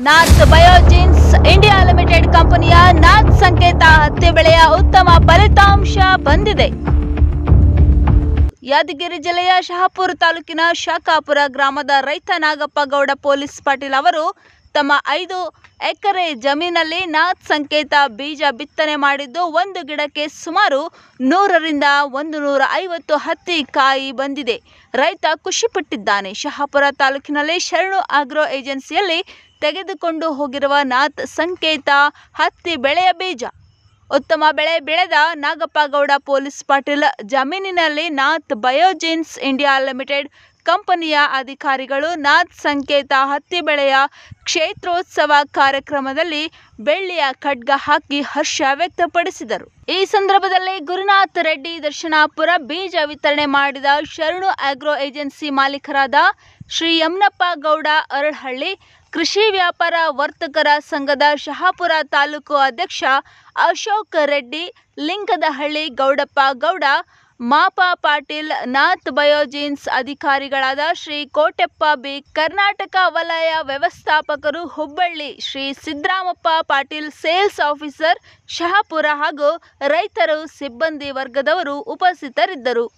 Nath ಬಯೋಜಿನ್ಸ್ India limited ಕಂಪನಿಯ ನಾಥ್ ಸಂಕೇತ ಹತ್ತಿ ಬೆಳೆಯ ಉತ್ತಮ ಫಲಿತಾಂಶ ಬಂದಿದೆ. ಯಾದಗಿರಿ ಜಿಲ್ಲೆಯ ಶಹಾಪುರ ತಾಲೂಕಿನ ಶಾಖಾಪುರ ಗ್ರಾಮದ ರೈತ ನಾಗಪ್ಪ ಗೌಡ ಪೊಲೀಸ್ ಪಾಟೀಲ್ ಅವರು ತಮ್ಮ 5 ಎಕರೆ ಜಮೀನಲ್ಲಿ ನಾಥ್ ಸಂಕೇತ ಬೀಜ ಬಿತ್ತನೆ ಮಾಡಿದ್ದು ಒಂದು ಗಿಡಕ್ಕೆ ಸುಮಾರು 100 ರಿಂದ 150 ಹತ್ತಿ ಕಾಯಿ ಬಂದಿದೆ. ರೈತ ಖುಷಿಪಟ್ಟಿದ್ದಾನೆ. ಶಹಾಪುರ ತಾಲೂಕಿನಲ್ಲಿ ಶರಣು ಆಗ್ರೋ ಏಜೆನ್ಸಿಯಲ್ಲಿ ತೆಗೆದುಕೊಂಡು ಹೋಗಿರುವ ನಾಥ್ ಸಂಕೇತ ಹತ್ತಿ ಬೆಳೆಯ ಬೀಜ. ಉತ್ತಮ ಬೆಳೆ ಬೆಳೆದ ನಾಗಪ್ಪ ಗೌಡ ಪೊಲೀಸ್ ಪಾಟೀಲ್ ಜಮೀನಿನಲ್ಲಿ ನಾಥ್ ಬಯೋಜಿನ್ಸ್ ಇಂಡಿಯಾ ಲಿಮಿಟೆಡ್ ಕಂಪನಿಯ ಅಧಿಕಾರಿಗಳು ನಾಥ್ ಸಂಕೇತ ಹತ್ತಿ ಬೆಳೆಯ ಕ್ಷೇತ್ರೋತ್ಸವ ಕಾರ್ಯಕ್ರಮದಲ್ಲಿ ಬೆಳ್ಳಿಯ ಖಡ್ಗ ಹಾಕಿ ಹರ್ಷ ವ್ಯಕ್ತಪಡಿಸಿದರು. ಈ ಸಂದರ್ಭದಲ್ಲಿ ಗುರುನಾಥ್ ರೆಡ್ಡಿ ದರ್ಶನಾಪುರ ಬೀಜ ವಿತರಣೆ ಮಾಡಿದ ಶರಣು ಆಗ್ರೋ ಏಜೆನ್ಸಿ ಮಾಲೀಕರಾದ ಶ್ರೀ ಯಮನಪ್ಪ ಗೌಡ ಅರಳಹಳ್ಳಿ, ಕೃಷಿ ವ್ಯಾಪಾರ ವರ್ತಕರ ಸಂಘದ ಶಹಾಪುರ ತಾಲೂಕು ಅಧ್ಯಕ್ಷ ಅಶೋಕ್ ರೆಡ್ಡಿ, ಲಿಂಗದಹಳ್ಳಿ ಗೌಡಪ್ಪ ಗೌಡ, ಮಾಪ ಪಾಟೀಲ್, ನಾಥ್ ಬಯೋಜಿನ್ಸ್ ಅಧಿಕಾರಿಗಳಾದ ಶ್ರೀ ಕೋಟೆಪ್ಪ ಬಿ, ಕರ್ನಾಟಕ ವಲಯ ವ್ಯವಸ್ಥಾಪಕರು ಹುಬ್ಬಳ್ಳಿ, ಶ್ರೀ ಸಿದ್ದರಾಮಪ್ಪ ಪಾಟೀಲ್ ಸೇಲ್ಸ್ ಆಫೀಸರ್ ಶಹಾಪುರ ಹಾಗೂ ರೈತರು, ಸಿಬ್ಬಂದಿ ವರ್ಗದವರು ಉಪಸ್ಥಿತರಿದ್ದರು.